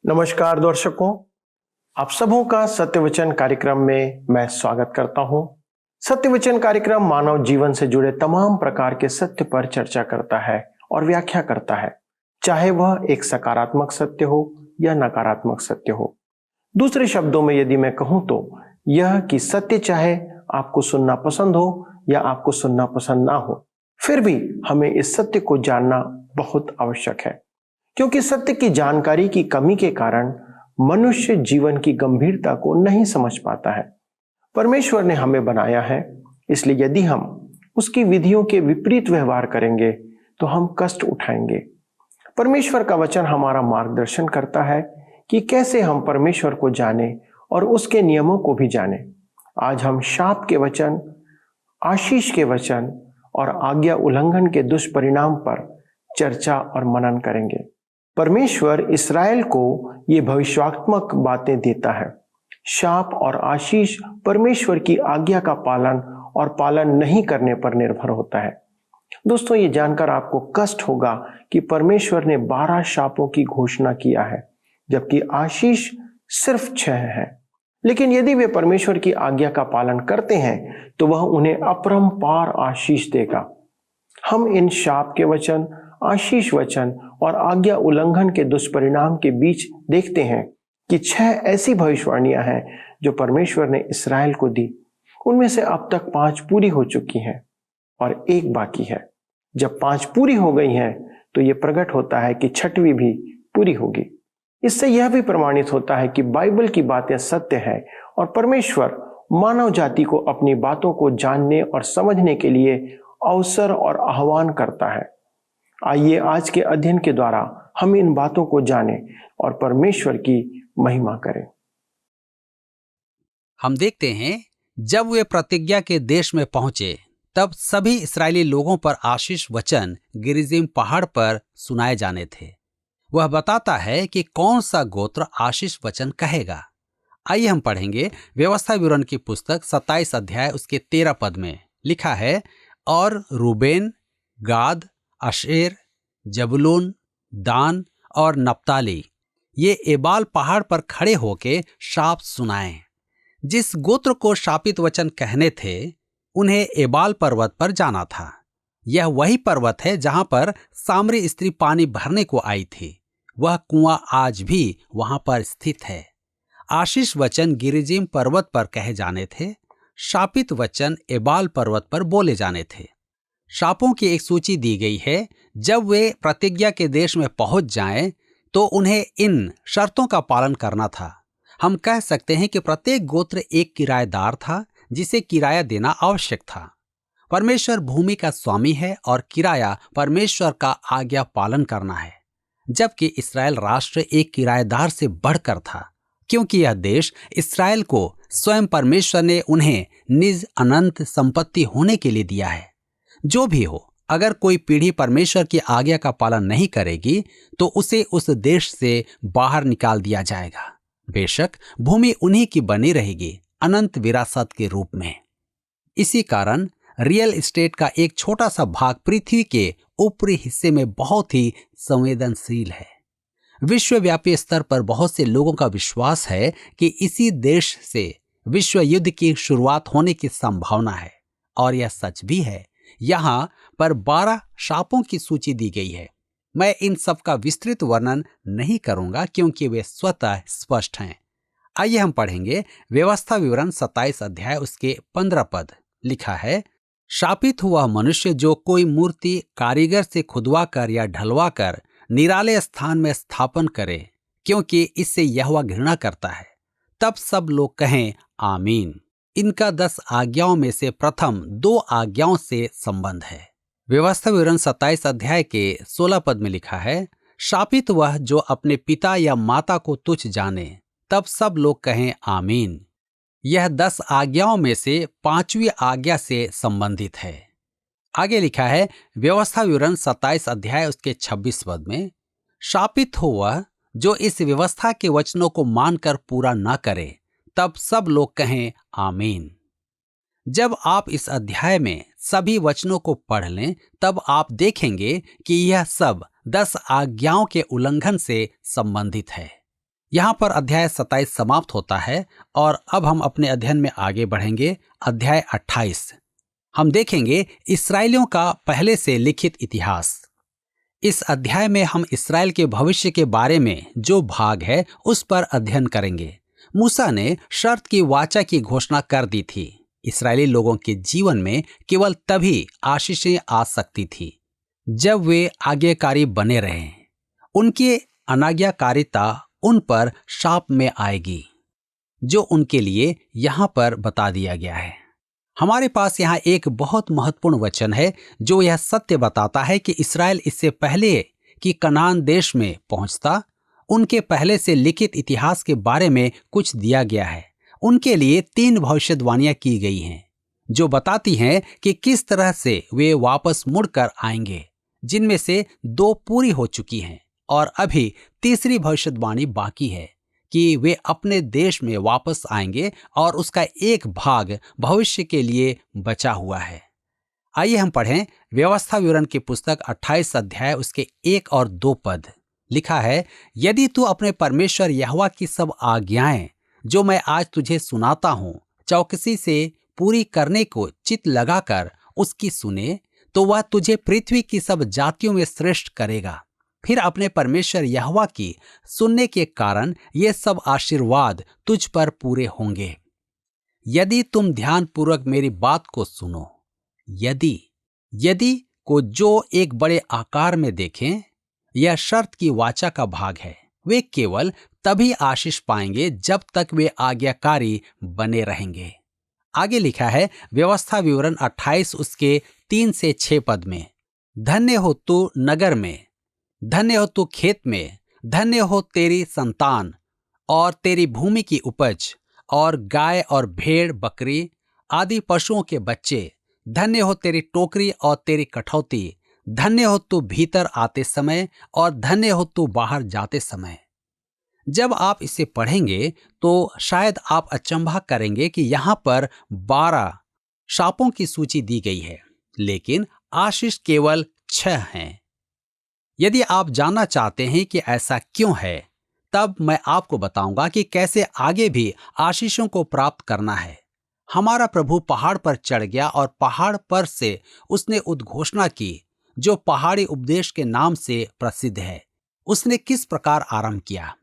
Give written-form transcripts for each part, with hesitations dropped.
नमस्कार दर्शकों, आप सबों का सत्यवचन कार्यक्रम में मैं स्वागत करता हूं। सत्यवचन कार्यक्रम मानव जीवन से जुड़े तमाम प्रकार के सत्य पर चर्चा करता है और व्याख्या करता है, चाहे वह एक सकारात्मक सत्य हो या नकारात्मक सत्य हो। दूसरे शब्दों में यदि मैं कहूं तो यह कि सत्य चाहे आपको सुनना पसंद हो या आपको सुनना पसंद ना हो, फिर भी हमें इस सत्य को जानना बहुत आवश्यक है, क्योंकि सत्य की जानकारी की कमी के कारण मनुष्य जीवन की गंभीरता को नहीं समझ पाता है। परमेश्वर ने हमें बनाया है, इसलिए यदि हम उसकी विधियों के विपरीत व्यवहार करेंगे तो हम कष्ट उठाएंगे। परमेश्वर का वचन हमारा मार्गदर्शन करता है कि कैसे हम परमेश्वर को जाने और उसके नियमों को भी जाने। आज हम शाप के वचन, आशीष के वचन और आज्ञा उल्लंघन के दुष्परिणाम पर चर्चा और मनन करेंगे। परमेश्वर इस्राएल को ये भविष्यवात्मक बातें देता है। शाप और आशीष परमेश्वर की आज्ञा का पालन और पालन नहीं करने पर निर्भर होता है। दोस्तों, ये जानकर आपको कष्ट होगा कि परमेश्वर ने 12 शापों की घोषणा किया है, जबकि आशीष सिर्फ 6 है। लेकिन यदि वे परमेश्वर की आज्ञा का पालन करते हैं तो वह उन्हें अपरंपार आशीष देगा। हम इन शाप के वचन, आशीष वचन और आज्ञा उल्लंघन के दुष्परिणाम के बीच देखते हैं कि 6 ऐसी भविष्यवाणियां हैं जो परमेश्वर ने इस्राएल को दी। उनमें से अब तक 5 पूरी हो चुकी हैं और एक बाकी है। जब 5 पूरी हो गई हैं तो यह प्रकट होता है कि 6वीं भी पूरी होगी। इससे यह भी प्रमाणित होता है कि बाइबल की बातें सत्य है और परमेश्वर मानव जाति को अपनी बातों को जानने और समझने के लिए अवसर और आह्वान करता है। आइए आज के अध्ययन के द्वारा हम इन बातों को जानें और परमेश्वर की महिमा करें। हम देखते हैं, जब वे प्रतिज्ञा के देश में पहुंचे तब सभी इस्राएली लोगों पर आशीष वचन गिरिजिम पहाड़ पर सुनाए जाने थे। वह बताता है कि कौन सा गोत्र आशीष वचन कहेगा। आइए हम पढ़ेंगे व्यवस्था विवरण की पुस्तक 27 अध्याय उसके 13 पद में लिखा है, और रूबेन, गाद, आशेर, जबूलून, दान और नप्ताली ये एबाल पहाड़ पर खड़े होके शाप सुनाएं। जिस गोत्र को शापित वचन कहने थे उन्हें एबाल पर्वत पर जाना था। यह वही पर्वत है जहां पर सामरी स्त्री पानी भरने को आई थी। वह कुआं आज भी वहां पर स्थित है। आशीष वचन गिरिजिम पर्वत पर कहे जाने थे, शापित वचन एबाल पर्वत पर बोले जाने थे। शापों की एक सूची दी गई है। जब वे प्रतिज्ञा के देश में पहुंच जाएं तो उन्हें इन शर्तों का पालन करना था। हम कह सकते हैं कि प्रत्येक गोत्र एक किराएदार था जिसे किराया देना आवश्यक था। परमेश्वर भूमि का स्वामी है और किराया परमेश्वर का आज्ञा पालन करना है, जबकि इस्राएल राष्ट्र एक किराएदार से बढ़कर था, क्योंकि यह देश इस्राएल को स्वयं परमेश्वर ने उन्हें निज अनंत संपत्ति होने के लिए दिया है। जो भी हो, अगर कोई पीढ़ी परमेश्वर की आज्ञा का पालन नहीं करेगी तो उसे उस देश से बाहर निकाल दिया जाएगा। बेशक भूमि उन्हीं की बनी रहेगी, अनंत विरासत के रूप में। इसी कारण रियल एस्टेट का एक छोटा सा भाग पृथ्वी के ऊपरी हिस्से में बहुत ही संवेदनशील है। विश्वव्यापी स्तर पर बहुत से लोगों का विश्वास है कि इसी देश से विश्व युद्ध की शुरुआत होने की संभावना है, और यह सच भी है। यहाँ पर 12 शापों की सूची दी गई है। मैं इन सब का विस्तृत वर्णन नहीं करूंगा क्योंकि वे स्वतः स्पष्ट हैं। आइए हम पढ़ेंगे व्यवस्था विवरण 27 अध्याय उसके 15 पद लिखा है, शापित हुआ मनुष्य जो कोई मूर्ति कारीगर से खुदवा कर या ढलवा कर निराले स्थान में स्थापन करे, क्योंकि इससे यहोवा घृणा करता है। तब सब लोग कहें आमीन। इनका 10 आज्ञाओं में से प्रथम 2 आज्ञाओं से संबंध है। व्यवस्था विवरण 27 अध्याय के 16 पद में लिखा है, शापित वह जो अपने पिता या माता को तुच्छ जाने। तब सब लोग कहें आमीन। यह 10 आज्ञाओं में से 5वीं आज्ञा से संबंधित है। आगे लिखा है व्यवस्था विवरण 27 अध्याय उसके 26 पद में, शापित हो वह जो इस व्यवस्था के वचनों को मानकर पूरा न करे। तब सब लोग कहें आमीन। जब आप इस अध्याय में सभी वचनों को पढ़ लें तब आप देखेंगे कि यह सब 10 आज्ञाओं के उल्लंघन से संबंधित है। यहाँ पर अध्याय 27 समाप्त होता है और अब हम अपने अध्ययन में आगे बढ़ेंगे। अध्याय 28 हम देखेंगे इस्राएलियों का पहले से लिखित इतिहास। इस अध्याय में हम इस्राएल के भविष्य के बारे में जो भाग है उस पर अध्ययन करेंगे। मूसा ने शर्त की वाचा की घोषणा कर दी थी। इस्राएली लोगों के जीवन में केवल तभी आशीषें आ सकती थी जब वे आज्ञाकारी बने रहें। उनकी अनाज्ञाकारिता उन पर शाप में आएगी, जो उनके लिए यहाँ पर बता दिया गया है। हमारे पास यहाँ एक बहुत महत्वपूर्ण वचन है जो यह सत्य बताता है कि इस्राएल इससे पहले कि कनान देश में पहुंचता, उनके पहले से लिखित इतिहास के बारे में कुछ दिया गया है। उनके लिए 3 भविष्यवाणियां की गई हैं जो बताती हैं कि किस तरह से वे वापस मुड़कर आएंगे, जिनमें से 2 पूरी हो चुकी हैं और अभी तीसरी भविष्यवाणी बाकी है कि वे अपने देश में वापस आएंगे और उसका एक भाग भविष्य के लिए बचा हुआ है। आइए हम पढ़ें व्यवस्था विवरण की पुस्तक 28 अध्याय उसके 1 और 2 पद। लिखा है, यदि तू अपने परमेश्वर यहोवा की सब आज्ञाएं जो मैं आज तुझे सुनाता हूँ चौकसी से पूरी करने को चित लगाकर उसकी सुने, तो वह तुझे पृथ्वी की सब जातियों में श्रेष्ठ करेगा। फिर अपने परमेश्वर यहोवा की सुनने के कारण ये सब आशीर्वाद तुझ पर पूरे होंगे, यदि तुम ध्यान पूर्वक मेरी बात को सुनो। यदि को जो एक बड़े आकार में देखें, यह शर्त की वाचा का भाग है। वे केवल तभी आशीष पाएंगे जब तक वे आज्ञाकारी बने रहेंगे। आगे लिखा है व्यवस्था विवरण 28 उसके 3 से 6 पद में, धन्य हो तू नगर में, धन्य हो तू खेत में, धन्य हो तेरी संतान और तेरी भूमि की उपज और गाय और भेड़ बकरी आदि पशुओं के बच्चे, धन्य हो तेरी टोकरी और तेरी कठौती, धन्य हो तू भीतर आते समय और धन्य हो तू बाहर जाते समय। जब आप इसे पढ़ेंगे तो शायद आप अचंभा करेंगे कि यहाँ पर 12 शापों की सूची दी गई है, लेकिन आशीष केवल 6 हैं। यदि आप जानना चाहते हैं कि ऐसा क्यों है, तब मैं आपको बताऊंगा कि कैसे आगे भी आशीषों को प्राप्त करना है। हमारा प्रभु पहाड़ पर चढ़ गया और पहाड़ पर से उसने उद्घोषणा की जो पहाड़ी उपदेश के नाम से प्रसिद्ध है। उसने किस प्रकार आरंभ किया,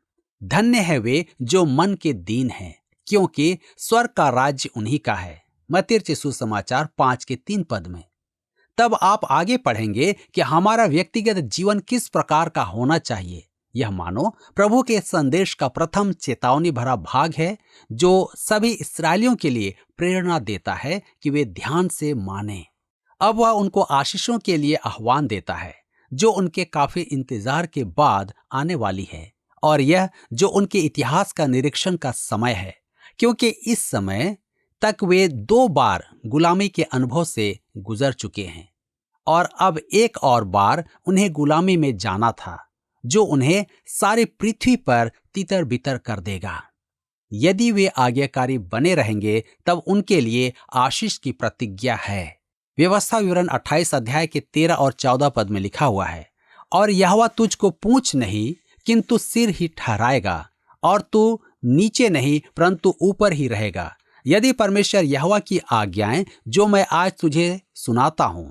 धन्य है वे जो मन के दीन हैं, क्योंकि स्वर्ग का राज्य उन्हीं का है। मत्ती सुसमाचार 5 के 3 पद में। तब आप आगे पढ़ेंगे कि हमारा व्यक्तिगत जीवन किस प्रकार का होना चाहिए। यह मानो प्रभु के संदेश का प्रथम चेतावनी भरा भाग है जो सभी इस्राएलियों के लिए प्रेरणा देता है कि वे ध्यान से माने। अब वह उनको आशीषों के लिए आह्वान देता है जो उनके काफी इंतजार के बाद आने वाली है, और यह जो उनके इतिहास का निरीक्षण का समय है, क्योंकि इस समय तक वे 2 बार गुलामी के अनुभव से गुजर चुके हैं और अब एक और बार उन्हें गुलामी में जाना था, जो उन्हें सारी पृथ्वी पर तितर बितर कर देगा। यदि वे आज्ञाकारी बने रहेंगे तब उनके लिए आशीष की प्रतिज्ञा है। व्यवस्था विवरण 28 अध्याय के 13 और 14 पद में लिखा हुआ है, और यहोवा तुझको पूंछ नहीं किंतु सिर ही ठहराएगा, और तू नीचे नहीं परंतु ऊपर ही रहेगा। यदि परमेश्वर यहोवा की आज्ञाएं जो मैं आज तुझे सुनाता हूं,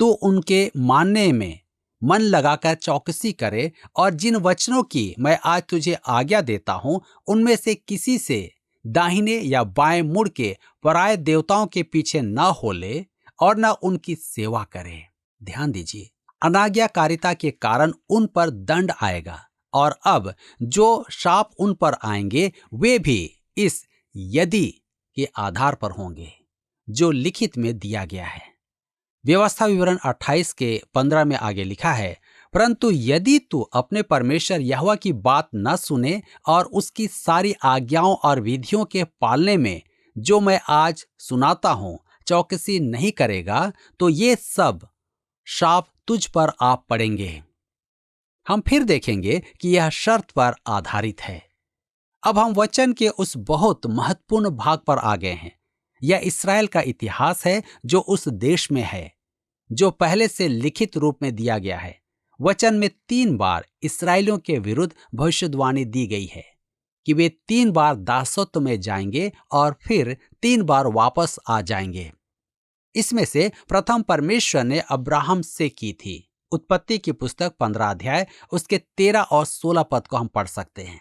तू उनके मानने में मन लगाकर चौकसी करे और जिन वचनों की मैं आज तुझे आज्ञा देता हूं उनमें से किसी से दाहिने या बाएं मुड़ के पराये देवताओं के पीछे न होले और न उनकी सेवा करे। ध्यान दीजिए, अनाज्ञाकारिता के कारण उन पर दंड आएगा, और अब जो शाप उन पर आएंगे वे भी इस यदि के आधार पर होंगे जो लिखित में दिया गया है। व्यवस्था विवरण 28 के 15 में आगे लिखा है, परंतु यदि तू अपने परमेश्वर यहोवा की बात न सुने और उसकी सारी आज्ञाओं और विधियों के पालने में जो मैं आज सुनाता हूं चौकसी नहीं करेगा, तो ये सब शाप तुझ पर आ पड़ेंगे। हम फिर देखेंगे कि यह शर्त पर आधारित है। अब हम वचन के उस बहुत महत्वपूर्ण भाग पर आ गए हैं। यह इस्राएल का इतिहास है जो उस देश में है, जो पहले से लिखित रूप में दिया गया है। वचन में 3 बार इस्राएलियों के विरुद्ध भविष्यवाणी दी गई है। कि वे 3 बार दासत्व में जाएंगे और फिर 3 बार वापस आ जाएंगे। इसमें से प्रथम परमेश्वर ने अब्राहम से की थी। उत्पत्ति की पुस्तक 15 अध्याय उसके 13 और 16 पद को हम पढ़ सकते हैं।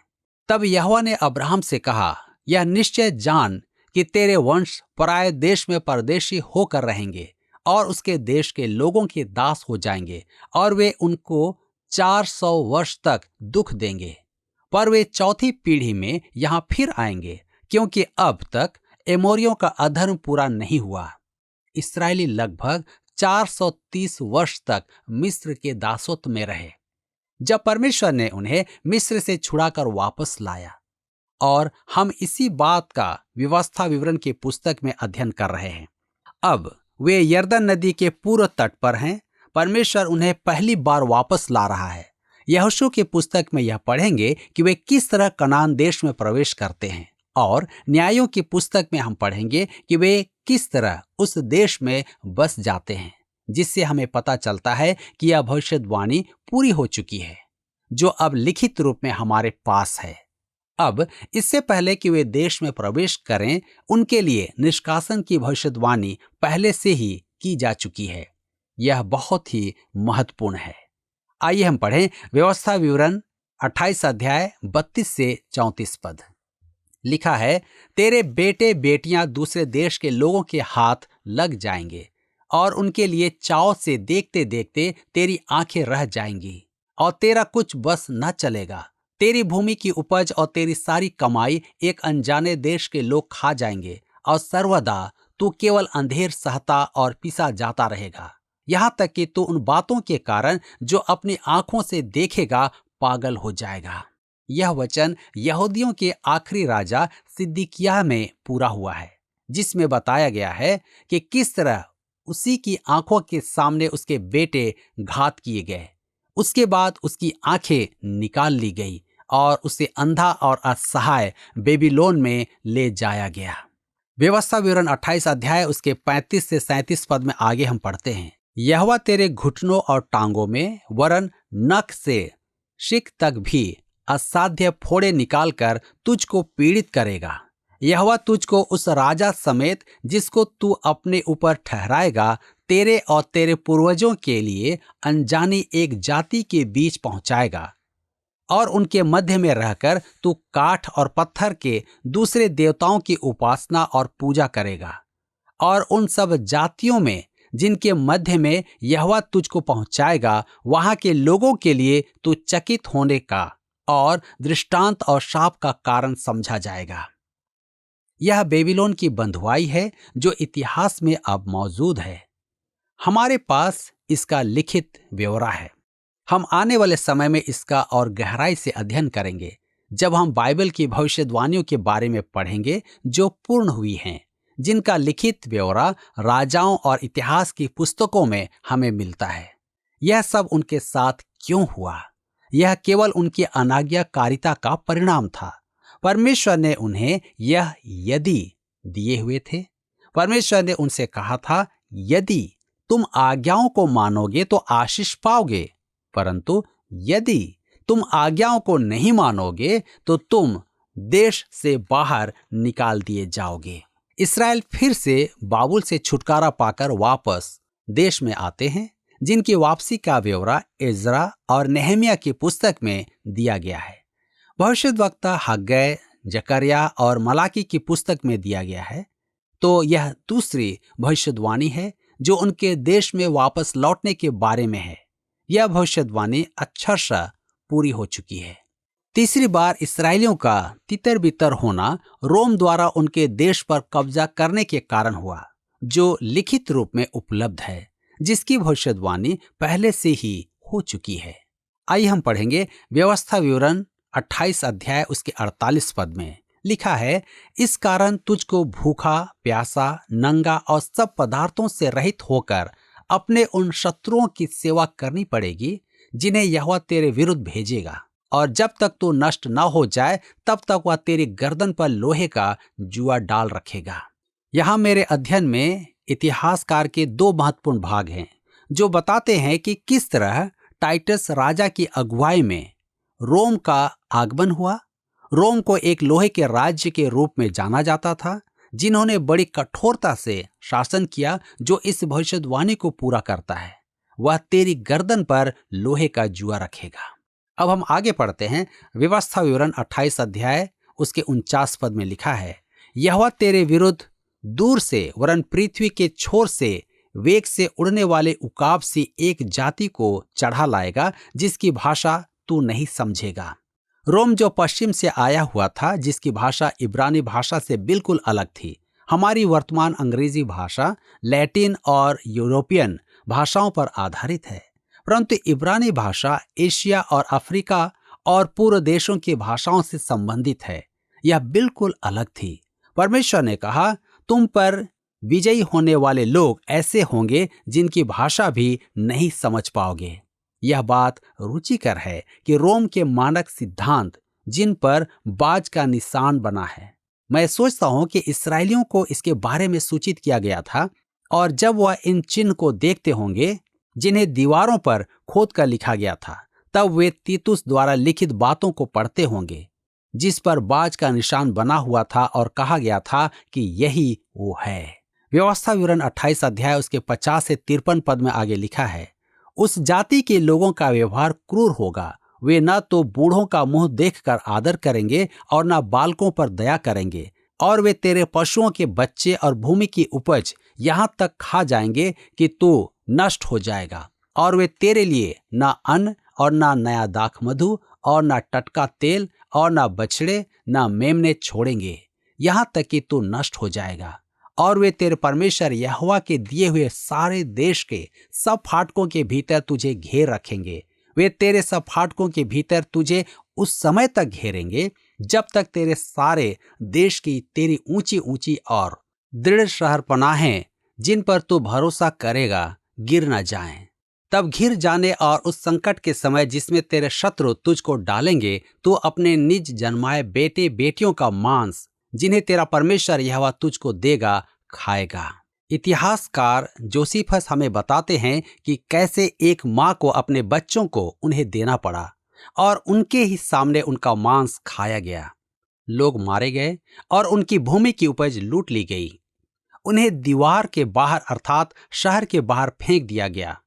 तब यहोवा ने अब्राहम से कहा, यह निश्चय जान कि तेरे वंश पराये देश में परदेशी होकर रहेंगे और उसके देश के लोगों के दास हो जाएंगे और वे उनको 400 वर्ष तक दुख देंगे, पर वे चौथी पीढ़ी में यहाँ फिर आएंगे, क्योंकि अब तक एमोरियों का अधर्म पूरा नहीं हुआ। इस्राएली लगभग 430 वर्ष तक मिस्र के दासत्व में रहे, जब परमेश्वर ने उन्हें मिस्र से छुड़ाकर वापस लाया। और हम इसी बात का व्यवस्था विवरण की पुस्तक में अध्ययन कर रहे हैं। अब वे यरदन नदी के पूर्व तट पर हैं। परमेश्वर उन्हें पहली बार वापस ला रहा है। यहोशू की पुस्तक में यह पढ़ेंगे कि वे किस तरह कनान देश में प्रवेश करते हैं, और न्यायों की पुस्तक में हम पढ़ेंगे कि वे किस तरह उस देश में बस जाते हैं, जिससे हमें पता चलता है कि यह भविष्यवाणी पूरी हो चुकी है, जो अब लिखित रूप में हमारे पास है। अब इससे पहले कि वे देश में प्रवेश करें, उनके लिए निष्कासन की भविष्यवाणी पहले से ही की जा चुकी है। यह बहुत ही महत्वपूर्ण है। आइए हम पढ़ें व्यवस्था विवरण 28 अध्याय 32 से 34 पद। लिखा है, तेरे बेटे बेटियां दूसरे देश के लोगों के हाथ लग जाएंगे और उनके लिए चाव से देखते देखते तेरी आंखें रह जाएंगी और तेरा कुछ बस न चलेगा। तेरी भूमि की उपज और तेरी सारी कमाई एक अनजाने देश के लोग खा जाएंगे और सर्वदा तू केवल अंधेर सहता और पिसा जाता रहेगा, यहाँ तक कि तू उन बातों के कारण जो अपनी आंखों से देखेगा पागल हो जाएगा। यह वचन यहूदियों के आखिरी राजा सिदकिय्याह में पूरा हुआ है, जिसमें बताया गया है कि किस तरह उसी की आंखों के सामने उसके बेटे घात किए गए। उसके बाद उसकी आंखें निकाल ली गई और उसे अंधा और असहाय बेबीलोन में ले जाया गया। व्यवस्था विवरण 28 अध्याय उसके 35 से 37 पद में आगे हम पढ़ते हैं, यहोवा तेरे घुटनों और टांगों में वरन नख से शिक तक भी असाध्य फोड़े निकालकर तुझको पीड़ित करेगा। यहोवा तुझको उस राजा समेत जिसको तू अपने ऊपर ठहराएगा, तेरे और तेरे पूर्वजों के लिए अनजानी एक जाति के बीच पहुंचाएगा और उनके मध्य में रहकर तू काठ और पत्थर के दूसरे देवताओं की उपासना और पूजा करेगा। और उन सब जातियों में जिनके मध्य में यहोवा तुझको पहुंचाएगा, वहां के लोगों के लिए तू चकित होने का और दृष्टांत और शाप का कारण समझा जाएगा। यह बेबीलोन की बंधुआई है जो इतिहास में अब मौजूद है। हमारे पास इसका लिखित ब्यौरा है। हम आने वाले समय में इसका और गहराई से अध्ययन करेंगे जब हम बाइबल की भविष्यवाणियों के बारे में पढ़ेंगे जो पूर्ण हुई हैं, जिनका लिखित ब्यौरा राजाओं और इतिहास की पुस्तकों में हमें मिलता है। यह सब उनके साथ क्यों हुआ? यह केवल उनकी अनाज्ञाकारिता का परिणाम था। परमेश्वर ने उन्हें यह यदि दिए हुए थे। परमेश्वर ने उनसे कहा था, यदि तुम आज्ञाओं को मानोगे तो आशीष पाओगे, परंतु यदि तुम आज्ञाओं को नहीं मानोगे तो तुम देश से बाहर निकाल दिए जाओगे। इस्राएल फिर से बाबुल से छुटकारा पाकर वापस देश में आते हैं, जिनकी वापसी का ब्यौरा इज़रा और नेहमिया की पुस्तक में दिया गया है। भविष्यद्वक्ता हग्गै, जकरिया और मलाकी की पुस्तक में दिया गया है। तो यह दूसरी भविष्यवाणी है जो उनके देश में वापस लौटने के बारे में है। यह भविष्यवाणी अक्षरशः पूरी हो चुकी है। तीसरी बार इस्राएलियों का तितर बितर होना रोम द्वारा उनके देश पर कब्जा करने के कारण हुआ, जो लिखित रूप में उपलब्ध है, जिसकी भविष्यवाणी पहले से ही हो चुकी है। आइए हम पढ़ेंगे व्यवस्था विवरण 28 अध्याय उसके 48 पद में। लिखा है, इस कारण तुझको भूखा, प्यासा, नंगा और सब पदार्थों से रहित होकर अपने उन शत्रुओं की सेवा करनी पड़ेगी जिन्हें यहोवा तेरे विरुद्ध भेजेगा, और जब तक तू नष्ट न हो जाए तब तक वह तेरी गर्दन पर लोहे का जुआ डाल रखेगा। यहाँ मेरे अध्ययन में इतिहासकार के 2 महत्वपूर्ण भाग हैं जो बताते हैं कि किस तरह टाइटस राजा की अगुवाई में रोम का आगमन हुआ। रोम को एक लोहे के राज्य के रूप में जाना जाता था, जिन्होंने बड़ी कठोरता से शासन किया, जो इस भविष्यवाणी को पूरा करता है, वह तेरी गर्दन पर लोहे का जुआ रखेगा। अब हम आगे पढ़ते हैं। व्यवस्था विवरण 28 अध्याय उसके 49 पद में लिखा है, यहोवा तेरे विरुद्ध दूर से वरन पृथ्वी के छोर से वेग से उड़ने वाले उकाब सी एक जाति को चढ़ा लाएगा, जिसकी भाषा तू नहीं समझेगा। रोम जो पश्चिम से आया हुआ था, जिसकी भाषा इब्रानी भाषा से बिल्कुल अलग थी। हमारी वर्तमान अंग्रेजी भाषा लैटिन और यूरोपियन भाषाओं पर आधारित है, परंतु इब्रानी भाषा एशिया और अफ्रीका और पूर्व देशों की भाषाओं से संबंधित है। यह बिल्कुल अलग थी। परमेश्वर ने कहा, तुम पर विजयी होने वाले लोग ऐसे होंगे जिनकी भाषा भी नहीं समझ पाओगे। यह बात रुचिकर है कि रोम के मानक सिद्धांत जिन पर बाज का निशान बना है, मैं सोचता हूं कि इस्राएलियों को इसके बारे में सूचित किया गया था, और जब वह इन चिन्ह को देखते होंगे जिन्हें दीवारों पर खोद कर लिखा गया था, तब वे तीतुस द्वारा लिखित बातों को पढ़ते होंगे, जिस पर बाज का निशान बना हुआ था और कहा गया था कि यही वो है। व्यवस्था विवरण 28 अध्याय उसके 50 से 53 पद में आगे लिखा है, उस जाति के लोगों का व्यवहार क्रूर होगा। वे न तो बूढ़ों का मुंह देखकर आदर करेंगे और न बालकों पर दया करेंगे, और वे तेरे पशुओं के बच्चे और भूमि की उपज यहाँ तक खा जाएंगे कि तू नष्ट हो जाएगा। और वे तेरे लिए न अन्न और न नया दाख मधु और न टटका तेल और न बछड़े न मेमने छोड़ेंगे, यहाँ तक कि तू नष्ट हो जाएगा। और वे तेरे परमेश्वर यहोवा के दिए हुए सारे देश के सब फाटकों के भीतर तुझे घेर रखेंगे। वे तेरे सब फाटकों के भीतर तुझे उस समय तक घेरेंगे जब तक तेरे सारे देश की तेरी ऊंची ऊंची और दृढ़ शहरपनाहें, जिन पर तू भरोसा करेगा, गिर न जाएं। तब घिर जाने और उस संकट के समय जिसमें तेरे शत्रु तुझको डालेंगे, तू अपने निज जन्माए बेटे बेटियों का मांस, जिन्हें तेरा परमेश्वर यहोवा तुझको देगा, खाएगा। इतिहासकार जोसेफस हमें बताते हैं कि कैसे एक माँ को अपने बच्चों को उन्हें देना पड़ा और उनके ही सामने उनका मांस खाया गया। लोग मारे गए और उनकी भूमि की उपज लूट ली गई। उन्हें दीवार के बाहर अर्थात शहर के बाहर फेंक दिया गया।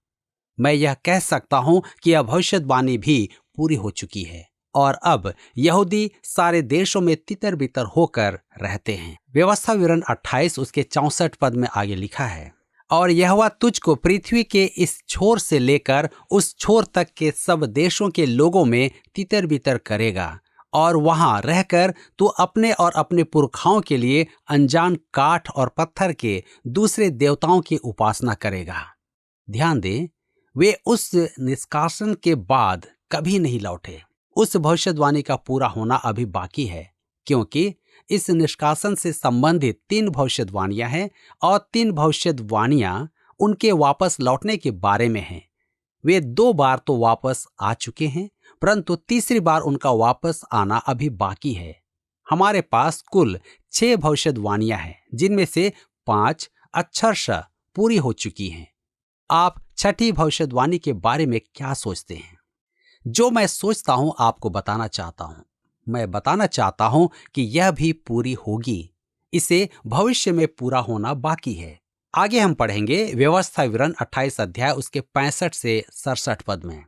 मैं यह कह सकता हूं कि यह भविष्यवाणी भी पूरी हो चुकी है और अब यहूदी सारे देशों में तितर बितर होकर रहते हैं। व्यवस्था विवरण 28 उसके 64 पद में आगे लिखा है, और यहोवा तुझको पृथ्वी के इस छोर से लेकर उस छोर तक के सब देशों के लोगों में तितर बितर करेगा, और वहां रहकर तू अपने और अपने पुरखाओं के लिए अनजान काठ और पत्थर के दूसरे देवताओं की उपासना करेगा। ध्यान दें, वे उस निष्कासन के बाद कभी नहीं लौटे। उस भविष्यवाणी का पूरा होना अभी बाकी है, क्योंकि इस निष्कासन से संबंधित 3 भविष्यवाणियां हैं और 3 भविष्यवाणियां उनके वापस लौटने के बारे में हैं। वे 2 बार तो वापस आ चुके हैं, परंतु तीसरी बार उनका वापस आना अभी बाकी है। हमारे पास कुल 6 भविष्यवाणियां हैं, जिनमें से 5 अक्षरशः पूरी हो चुकी हैं। आप छठी भविष्यवाणी के बारे में क्या सोचते हैं? जो मैं सोचता हूं आपको बताना चाहता हूं। मैं बताना चाहता हूं कि यह भी पूरी होगी। इसे भविष्य में पूरा होना बाकी है। आगे हम पढ़ेंगे व्यवस्था विवरण 28 अध्याय उसके 65 से 67 पद में,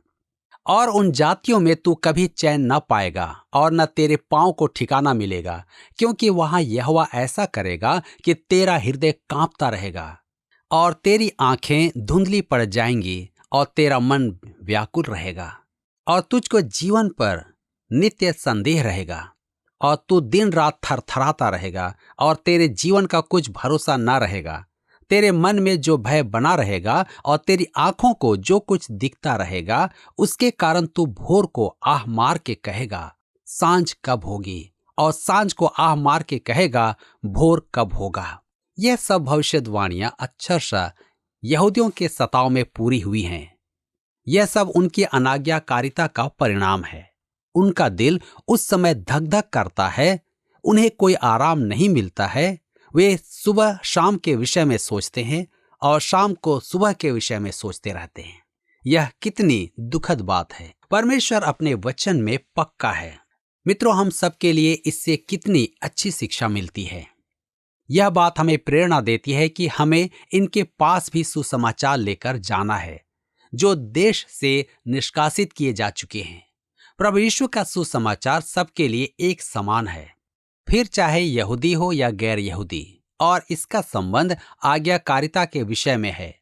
और उन जातियों में तू कभी चैन न पाएगा और न तेरे पांव को ठिकाना मिलेगा, क्योंकि वहां यहोवा ऐसा करेगा कि तेरा हृदय कांपता रहेगा और तेरी आंखें धुंधली पड़ जाएंगी और तेरा मन व्याकुल रहेगा, और तुझको जीवन पर नित्य संदेह रहेगा, और तू दिन रात थरथराता रहेगा और तेरे जीवन का कुछ भरोसा न रहेगा। तेरे मन में जो भय बना रहेगा और तेरी आंखों को जो कुछ दिखता रहेगा, उसके कारण तू भोर को आह मार के कहेगा सांझ कब होगी, और सांझ को आह मार के कहेगा भोर कब होगा। यह सब भविष्यवाणियां अक्षरशः यहूदियों के सताव में पूरी हुई हैं। यह सब उनकी अनाज्ञाकारिता का परिणाम है। उनका दिल उस समय धक धक करता है, उन्हें कोई आराम नहीं मिलता है। वे सुबह शाम के विषय में सोचते हैं और शाम को सुबह के विषय में सोचते रहते हैं। यह कितनी दुखद बात है। परमेश्वर अपने वचन में पक्का है। मित्रों, हम सबके लिए इससे कितनी अच्छी शिक्षा मिलती है। यह बात हमें प्रेरणा देती है कि हमें इनके पास भी सुसमाचार लेकर जाना है जो देश से निष्कासित किए जा चुके हैं। प्रभु यीशु का सुसमाचार सबके लिए एक समान है, फिर चाहे यहूदी हो या गैर यहूदी, और इसका संबंध आज्ञाकारिता के विषय में है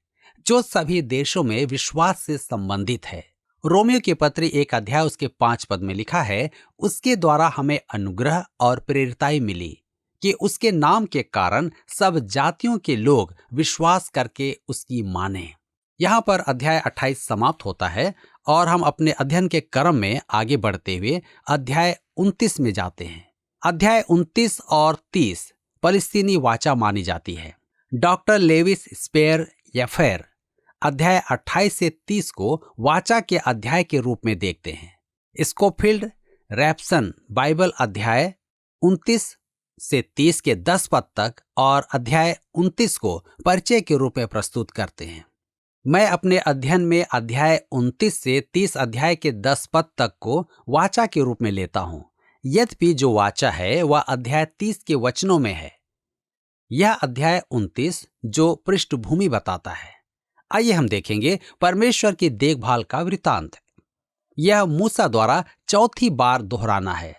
जो सभी देशों में विश्वास से संबंधित है। रोमियो की पत्री 1 अध्याय उसके 5 पद में लिखा है, उसके द्वारा हमें अनुग्रह और प्रेरिताई मिली कि उसके नाम के कारण सब जातियों के लोग विश्वास करके उसकी माने। यहाँ पर अध्याय 28 समाप्त होता है और हम अपने अध्ययन के क्रम में आगे बढ़ते हुए अध्याय 29 में जाते हैं। अध्याय 29 और 30 फलस्तीनी वाचा मानी जाती है। डॉक्टर लेविस स्पेयर यफेर अध्याय 28 से 30 को वाचा के अध्याय के रूप में देखते हैं। स्कोफील्ड रैप्सन बाइबल अध्याय 29 से 30 के 10 पद तक और अध्याय 29 को परिचय के रूप में प्रस्तुत करते हैं। मैं अपने अध्ययन में अध्याय 29 से 30 अध्याय के 10 पद तक को वाचा के रूप में लेता हूं, यद्यपि जो वाचा है वह अध्याय 30 के वचनों में है। यह अध्याय 29 जो पृष्ठभूमि बताता है। आइए हम देखेंगे परमेश्वर की देखभाल का वृतांत। यह मूसा द्वारा चौथी बार दोहराना है।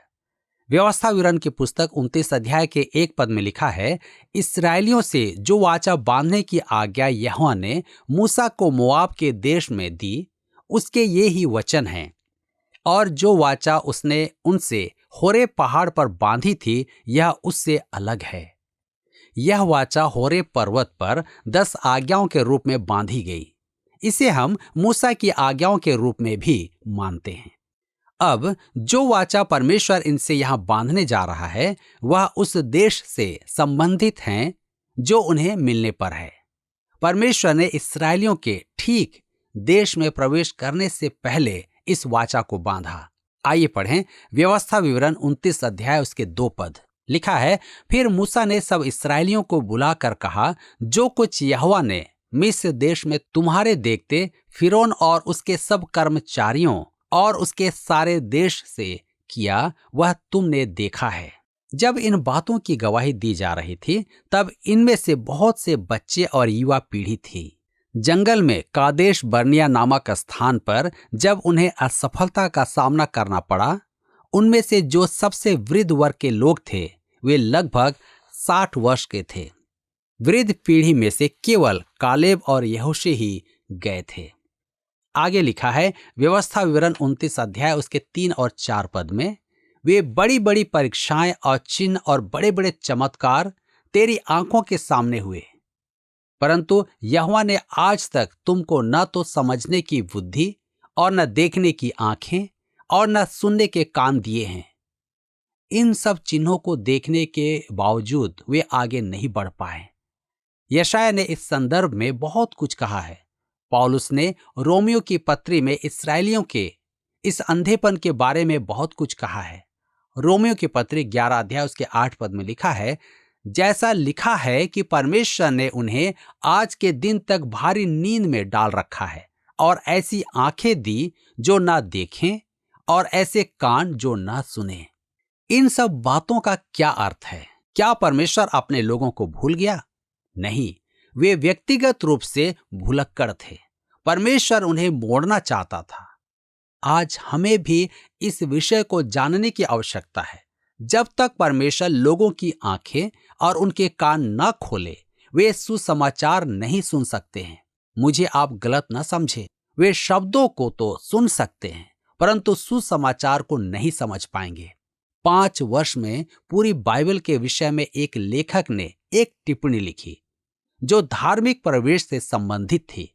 व्यवस्था विवरण की पुस्तक 29 अध्याय के 1 पद में लिखा है, इस्राएलियों से जो वाचा बांधने की आज्ञा यहोवा ने मूसा को मोआब के देश में दी, उसके ये ही वचन हैं। और जो वाचा उसने उनसे होरेब पहाड़ पर बांधी थी, यह उससे अलग है। यह वाचा होरेब पर्वत पर 10 आज्ञाओं के रूप में बांधी गई। इसे हम मूसा की आज्ञाओं के रूप में भी मानते हैं। अब जो वाचा परमेश्वर इनसे यहां बांधने जा रहा है वह उस देश से संबंधित हैं जो उन्हें मिलने पर है। परमेश्वर ने इस्राएलियों के ठीक देश में प्रवेश करने से पहले इस वाचा को बांधा। आइए पढ़ें व्यवस्था विवरण 29 अध्याय उसके 2 पद। लिखा है, फिर मूसा ने सब इस्राएलियों को बुलाकर कहा, जो कुछ यहोवा ने मिस्र देश में तुम्हारे देखते फिरौन और उसके सब कर्मचारियों और उसके सारे देश से किया, वह तुमने देखा है। जब इन बातों की गवाही दी जा रही थी, तब इनमें से बहुत से बच्चे और युवा पीढ़ी थी। जंगल में कादेश बर्निया नामक स्थान पर जब उन्हें असफलता का सामना करना पड़ा, उनमें से जो सबसे वृद्ध वर्ग के लोग थे वे लगभग 60 वर्ष के थे। वृद्ध पीढ़ी में से केवल कालेब और यहोशे ही गए थे। आगे लिखा है व्यवस्था विवरण 29 अध्याय उसके 3 और 4 पद में, वे बड़ी बड़ी परीक्षाएं और चिन्ह और बड़े बड़े चमत्कार तेरी आंखों के सामने हुए, परंतु यहोवा ने आज तक तुमको न तो समझने की बुद्धि और न देखने की आंखें और न सुनने के कान दिए हैं। इन सब चिन्हों को देखने के बावजूद वे आगे नहीं बढ़ पाए। यशायाह ने इस संदर्भ में बहुत कुछ कहा है। पौलुस ने रोमियो की पत्री में इस्राएलियों के इस अंधेपन के बारे में बहुत कुछ कहा है। रोमियो की पत्री 11 अध्याय उसके 8 पद में लिखा है, जैसा लिखा है कि परमेश्वर ने उन्हें आज के दिन तक भारी नींद में डाल रखा है और ऐसी आंखें दी जो ना देखें और ऐसे कान जो ना सुने। इन सब बातों का क्या अर्थ है? क्या परमेश्वर अपने लोगों को भूल गया? नहीं, वे व्यक्तिगत रूप से भुलक्कड़ थे। परमेश्वर उन्हें मोड़ना चाहता था। आज हमें भी इस विषय को जानने की आवश्यकता है। जब तक परमेश्वर लोगों की आंखें और उनके कान न खोले, वे सुसमाचार नहीं सुन सकते हैं। मुझे आप गलत न समझे, वे शब्दों को तो सुन सकते हैं परंतु सुसमाचार को नहीं समझ पाएंगे। 5 वर्ष में पूरी बाइबल के विषय में एक लेखक ने एक टिप्पणी लिखी जो धार्मिक प्रवेश से संबंधित थी।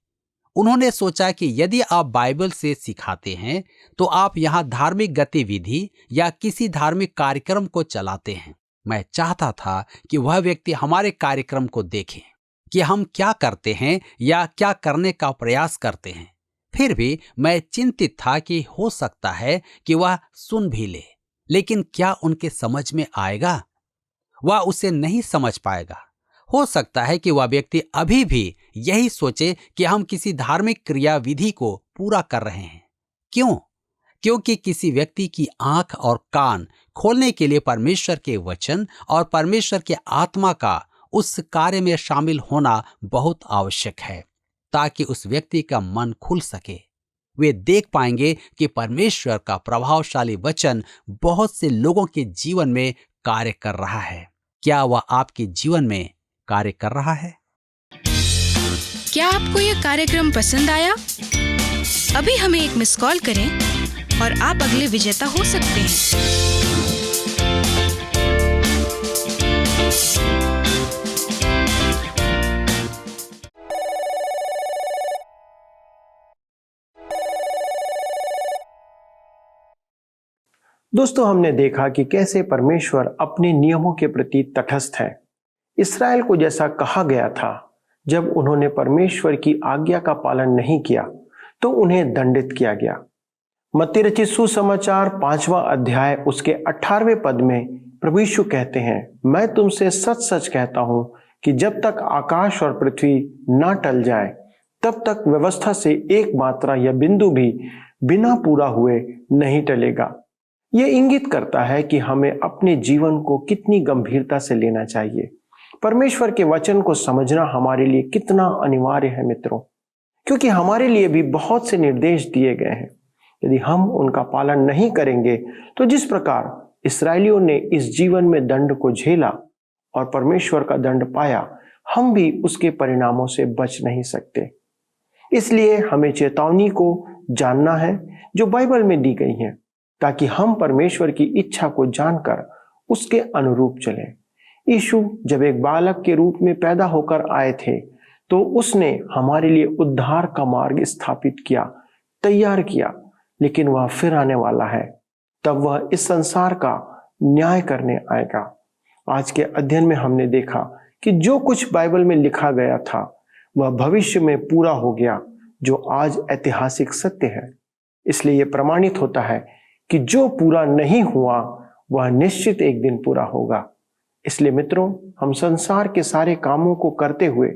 उन्होंने सोचा कि यदि आप बाइबल से सिखाते हैं तो आप यहाँ धार्मिक गतिविधि या किसी धार्मिक कार्यक्रम को चलाते हैं। मैं चाहता था कि वह व्यक्ति हमारे कार्यक्रम को देखे कि हम क्या करते हैं या क्या करने का प्रयास करते हैं। फिर भी मैं चिंतित था कि हो सकता है कि वह सुन भी ले, लेकिन क्या उनके समझ में आएगा? वह उसे नहीं समझ पाएगा। हो सकता है कि वह व्यक्ति अभी भी यही सोचे कि हम किसी धार्मिक क्रियाविधि को पूरा कर रहे हैं। क्यों? क्योंकि किसी व्यक्ति की आंख और कान खोलने के लिए परमेश्वर के वचन और परमेश्वर के आत्मा का उस कार्य में शामिल होना बहुत आवश्यक है, ताकि उस व्यक्ति का मन खुल सके। वे देख पाएंगे कि परमेश्वर का प्रभावशाली वचन बहुत से लोगों के जीवन में कार्य कर रहा है। क्या वह आपके जीवन में कार्य कर रहा है? क्या आपको यह कार्यक्रम पसंद आया? अभी हमें एक मिस कॉल करें और आप अगले विजेता हो सकते हैं। दोस्तों, हमने देखा कि कैसे परमेश्वर अपने नियमों के प्रति तटस्थ है। इस्राएल को जैसा कहा गया था, जब उन्होंने परमेश्वर की आज्ञा का पालन नहीं किया तो उन्हें दंडित किया गया। मत्ती रचित सुसमाचार 5वां अध्याय उसके 18वें पद में प्रभु यीशु कहते हैं, मैं तुमसे सच सच कहता हूं कि जब तक आकाश और पृथ्वी ना टल जाए तब तक व्यवस्था से एक मात्रा या बिंदु भी बिना पूरा हुए नहीं टलेगा। यह इंगित करता है कि हमें अपने जीवन को कितनी गंभीरता से लेना चाहिए। परमेश्वर के वचन को समझना हमारे लिए कितना अनिवार्य है मित्रों, क्योंकि हमारे लिए भी बहुत से निर्देश दिए गए हैं। यदि हम उनका पालन नहीं करेंगे तो जिस प्रकार इस्राएलियों ने इस जीवन में दंड को झेला और परमेश्वर का दंड पाया, हम भी उसके परिणामों से बच नहीं सकते। इसलिए हमें चेतावनी को जानना है जो बाइबल में दी गई है, ताकि हम परमेश्वर की इच्छा को जानकर उसके अनुरूप चलें। यीशु जब एक बालक के रूप में पैदा होकर आए थे तो उसने हमारे लिए उद्धार का मार्ग स्थापित किया, तैयार किया, लेकिन वह फिर आने वाला है। तब वह इस संसार का न्याय करने आएगा। आज के अध्ययन में हमने देखा कि जो कुछ बाइबल में लिखा गया था वह भविष्य में पूरा हो गया, जो आज ऐतिहासिक सत्य है। इसलिए यह प्रमाणित होता है कि जो पूरा नहीं हुआ वह निश्चित एक दिन पूरा होगा। इसलिए मित्रों, हम संसार के सारे कामों को करते हुए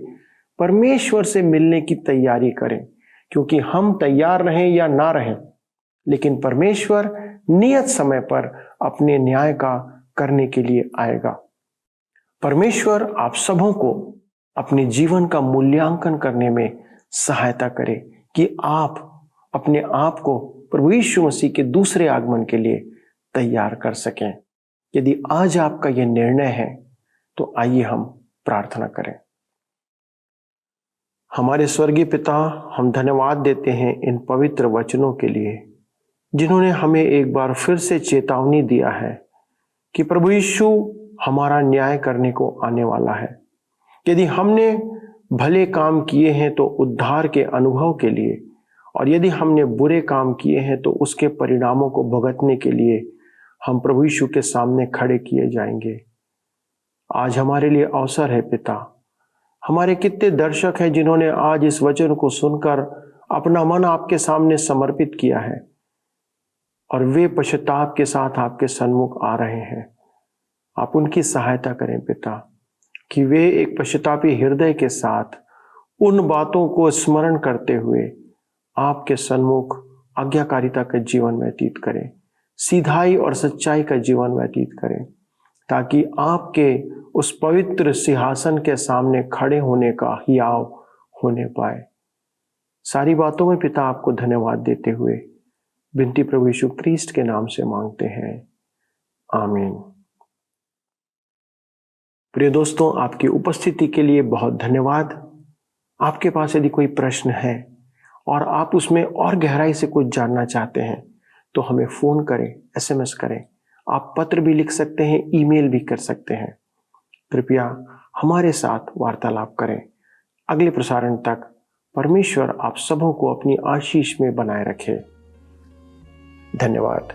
परमेश्वर से मिलने की तैयारी करें, क्योंकि हम तैयार रहें या ना रहें, लेकिन परमेश्वर नियत समय पर अपने न्याय का करने के लिए आएगा। परमेश्वर आप सबों को अपने जीवन का मूल्यांकन करने में सहायता करे कि आप अपने आप को प्रभु यीशु मसीह के दूसरे आगमन के लिए तैयार कर सकें। यदि आज आपका यह निर्णय है तो आइए हम प्रार्थना करें। हमारे स्वर्गीय पिता, हम धन्यवाद देते हैं इन पवित्र वचनों के लिए, जिन्होंने हमें एक बार फिर से चेतावनी दिया है कि प्रभु यीशु हमारा न्याय करने को आने वाला है। यदि हमने भले काम किए हैं तो उद्धार के अनुभव के लिए, और यदि हमने बुरे काम किए हैं तो उसके परिणामों को भुगतने के लिए हम प्रभु यीशु के सामने खड़े किए जाएंगे। आज हमारे लिए अवसर है पिता। हमारे कितने दर्शक हैं जिन्होंने आज इस वचन को सुनकर अपना मन आपके सामने समर्पित किया है और वे पश्चाताप के साथ आपके सन्मुख आ रहे हैं। आप उनकी सहायता करें पिता, कि वे एक पश्चातापी हृदय के साथ उन बातों को स्मरण करते हुए आपके सन्मुख आज्ञाकारिता का जीवन व्यतीत करें, सीधाई और सच्चाई का जीवन व्यतीत करें, ताकि आपके उस पवित्र सिंहासन के सामने खड़े होने का हियाव होने पाए। सारी बातों में पिता आपको धन्यवाद देते हुए विनती प्रभु यीशु क्रिस्ट के नाम से मांगते हैं, आमीन। प्रिय दोस्तों, आपकी उपस्थिति के लिए बहुत धन्यवाद। आपके पास यदि कोई प्रश्न है और आप उसमें और गहराई से कुछ जानना चाहते हैं तो हमें फोन करें, SMS करें, आप पत्र भी लिख सकते हैं, ईमेल भी कर सकते हैं। कृपया हमारे साथ वार्तालाप करें। अगले प्रसारण तक परमेश्वर आप सबों को अपनी आशीष में बनाए रखे। धन्यवाद।